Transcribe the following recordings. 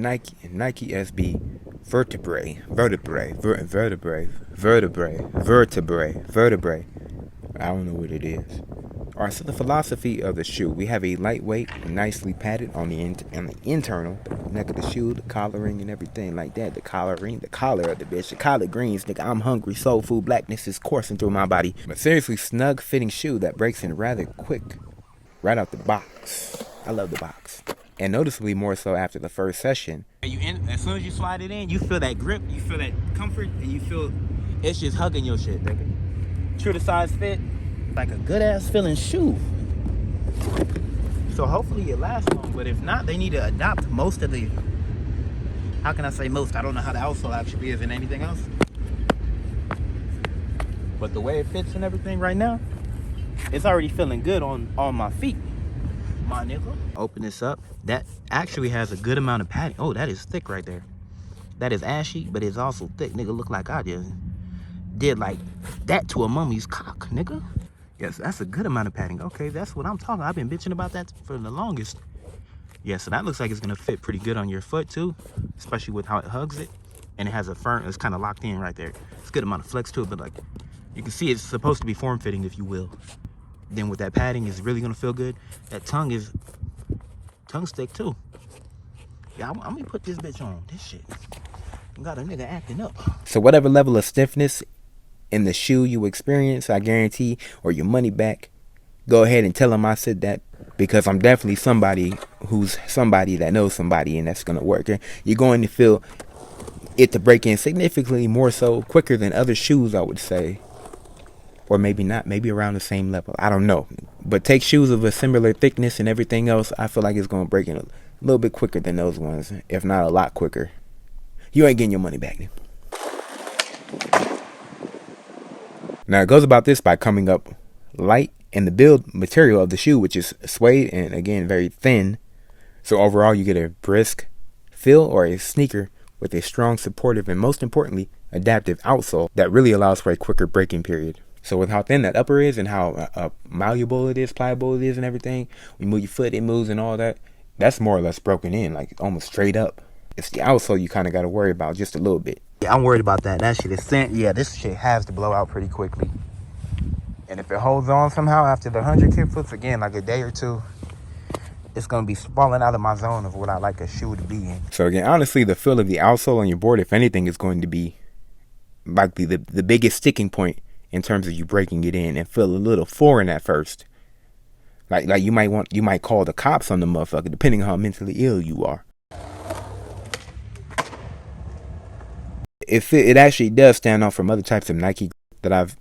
Nike SB Vertebrae. I don't know what it is. Alright, so the philosophy of the shoe. We have a lightweight and nicely padded on the internal neck of the shoe, the collaring and everything like that. The collar of the bitch, the collard greens, nigga. I'm hungry, soul food, blackness is coursing through my body. But seriously, snug fitting shoe that breaks in rather quick, right out the box. I love the box. And noticeably more so after the first session. As soon as you slide it in, you feel that grip, you feel that comfort, and you feel it's just hugging your shit, nigga. True to size fit, like a good ass feeling shoe. So hopefully it lasts long, but if not, they need to adopt most of the, how can I say most? I don't know how the outsole actually is in anything else. But the way it fits and everything right now, it's already feeling good on my feet. My nigga. Open this up. That actually has a good amount of padding. Oh, that is thick right there. That is ashy, but it's also thick. Nigga, look like I just did like that to a mummy's cock, nigga. Yes, that's a good amount of padding. Okay, that's what I'm talking. I've been bitching about that for the longest. Yeah, so that looks like it's gonna fit pretty good on your foot too, especially with how it hugs it. And it has a firm, it's kind of locked in right there. It's a good amount of flex to it, but like, you can see it's supposed to be form-fitting, if you will. Then with that padding, it's really gonna feel good. That tongue stick too. Yeah, I'm gonna put this bitch on. This shit got a nigga acting up. So whatever level of stiffness in the shoe you experience, I guarantee, or your money back, go ahead and tell them I said that, because I'm definitely somebody who's somebody that knows somebody, and that's gonna work. You're going to feel it to break in significantly more so quicker than other shoes, I would say. Or maybe not, maybe around the same level. I don't know. But take shoes of a similar thickness and everything else, I feel like it's going to break in a little bit quicker than those ones, if not a lot quicker. You ain't getting your money back then. Now, it goes about this by coming up light in the build material of the shoe, which is suede and, again, very thin. So overall, you get a brisk feel, or a sneaker with a strong, supportive, and most importantly, adaptive outsole that really allows for a quicker breaking period. So with how thin that upper is and how malleable it is, pliable it is and everything, when you move your foot, it moves and all that, that's more or less broken in, like almost straight up. It's the outsole you kind of got to worry about just a little bit. Yeah, I'm worried about that. That shit is thin. Yeah, this shit has to blow out pretty quickly. And if it holds on somehow after the 100 kickflips, again, like a day or two, it's going to be falling out of my zone of what I like a shoe to be in. So again, honestly, the feel of the outsole on your board, if anything, is going to be likely the biggest sticking point in terms of you breaking it in, and feel a little foreign at first. Like you might call the cops on the motherfucker, depending on how mentally ill you are. It actually does stand out from other types of Nike that I've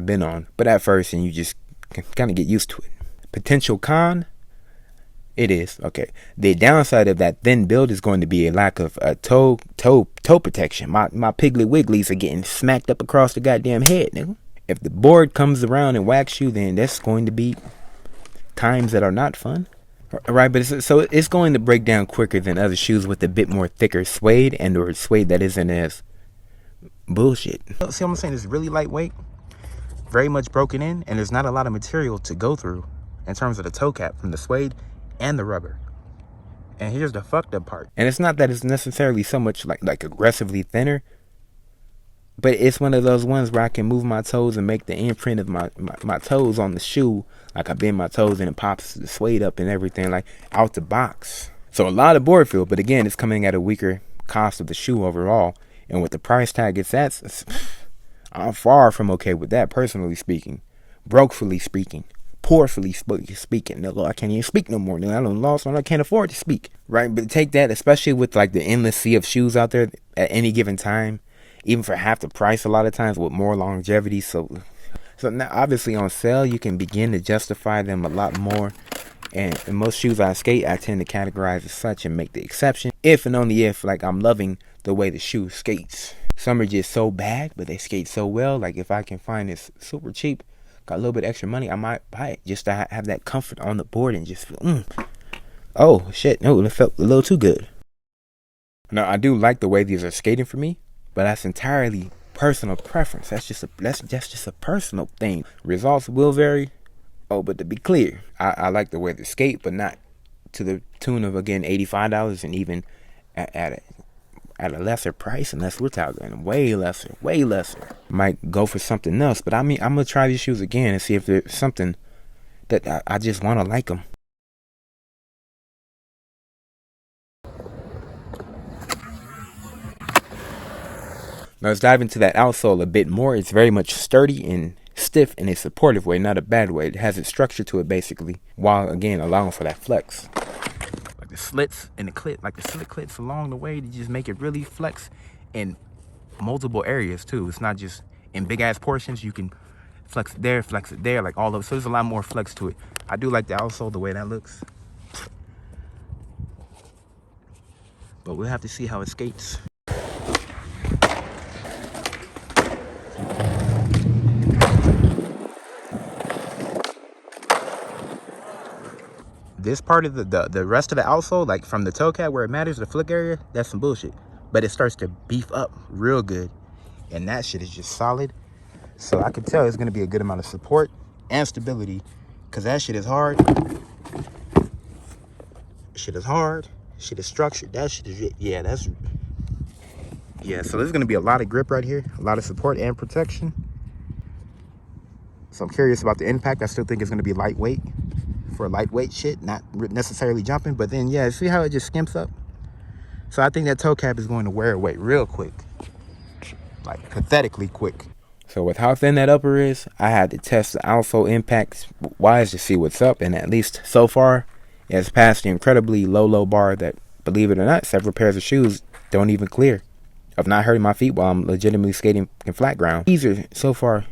been on, but at first, and you just kind of get used to it. Potential con, it is okay. The downside of that thin build is going to be a lack of toe protection. My piggly wigglies are getting smacked up across the goddamn head, nigga. If the board comes around and whacks you, then that's going to be times that are not fun. Right, but it's going to break down quicker than other shoes with a bit more thicker suede, and or suede that isn't as bullshit. See what I'm saying? It's really lightweight, very much broken in, and there's not a lot of material to go through in terms of the toe cap from the suede and the rubber. And here's the fucked up part. And it's not that it's necessarily so much like aggressively thinner, but it's one of those ones where I can move my toes and make the imprint of my toes on the shoe. Like I bend my toes and it pops the suede up and everything, like out the box. So a lot of board feel, but again, it's coming at a weaker cost of the shoe overall. And with the price tag it's at, I'm far from okay with that, personally speaking. Brokefully speaking. Poorfully speaking. No, I can't even speak no more. I don't lost one. I can't afford to speak. Right? But take that, especially with like the endless sea of shoes out there at any given time, even for half the price a lot of times with more longevity. So now obviously on sale you can begin to justify them a lot more. And in most shoes I skate, I tend to categorize as such and make the exception. If and only if like I'm loving the way the shoe skates. Some are just so bad, but they skate so well. Like if I can find this super cheap, got a little bit extra money, I might buy it just to have that comfort on the board and just feel, oh shit, no, it felt a little too good. Now I do like the way these are skating for me, but that's entirely personal preference. That's just a personal thing. Results will vary. Oh, but to be clear, I like the way they skate, but not to the tune of, again, $85, and even at a lesser price, unless we're talking way lesser. Might go for something else, but I mean, I'm gonna try these shoes again and see if there's something that I just want to like them. Now let's dive into that outsole a bit more. It's very much sturdy and stiff in a supportive way, not a bad way. It has its structure to it basically, while again allowing for that flex. Like the slits in the clit, like the slit clits along the way to just make it really flex in multiple areas too. It's not just in big ass portions. You can flex it there, like all of it. So there's a lot more flex to it. I do like the outsole, the way that looks. But we'll have to see how it skates. This part of the rest of the outsole, like from the toe cap where it matters, the flick area, that's some bullshit. But it starts to beef up real good. And that shit is just solid. So I can tell it's gonna be a good amount of support and stability, because that shit is hard. Shit is hard. Shit is structured. That shit is, yeah, so there's gonna be a lot of grip right here, a lot of support and protection. So I'm curious about the impact. I still think it's gonna be lightweight for lightweight shit, not necessarily jumping, but then yeah, see how it just skimps up? So I think that toe cap is going to wear away real quick, like pathetically quick. So with how thin that upper is, I had to test the outsole impact wise to see what's up, and at least so far, it's passed the incredibly low bar that, believe it or not, several pairs of shoes don't even clear of not hurting my feet while I'm legitimately skating in flat ground. These are so far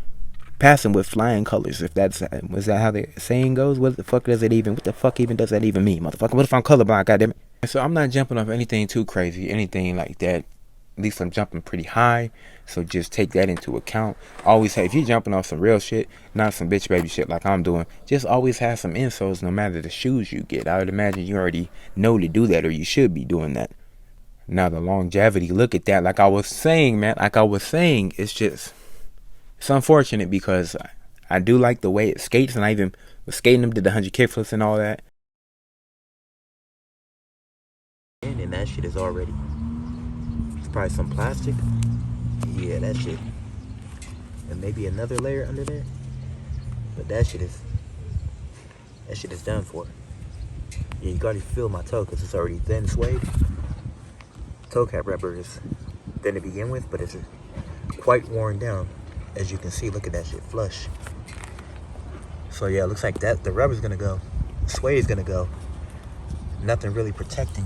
passing with flying colors, if that's, was that how the saying goes? What the fuck does that even does that even mean, motherfucker? What if I'm colorblind, goddammit? So I'm not jumping off anything too crazy, anything like that. At least I'm jumping pretty high, so just take that into account. Always say, if you're jumping off some real shit, not some bitch baby shit like I'm doing, just always have some insoles no matter the shoes you get. I would imagine you already know to do that, or you should be doing that. Now the longevity, look at that. Like I was saying, man, it's just, it's unfortunate because I do like the way it skates, and I even was skating them, did the 100 kickflips and all that. And that shit is already, it's probably some plastic. Yeah, that shit. And maybe another layer under there. But that shit is done for. Yeah, you can already feel my toe because it's already thin suede. Toe cap rubber is thin to begin with, but it's quite worn down. As you can see, look at that shit flush. So yeah, it looks like that the rubber's gonna go. The suede's gonna go. Nothing really protecting.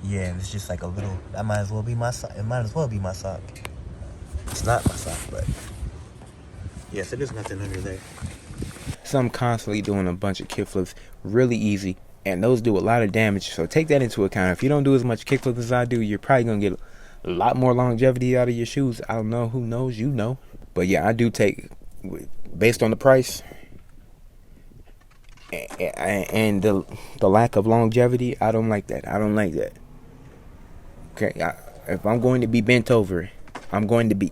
Yeah, it's just like a little, that might as well be my sock. It might as well be my sock. It's not my sock, but yes, there's nothing under there. So I'm constantly doing a bunch of kickflips, really easy, and those do a lot of damage. So take that into account. If you don't do as much kickflips as I do, you're probably gonna get a lot more longevity out of your shoes. I don't know, who knows, you know. But yeah, I do take, based on the price and the lack of longevity, I don't like that. Okay, if I'm going to be bent over, I'm going to be.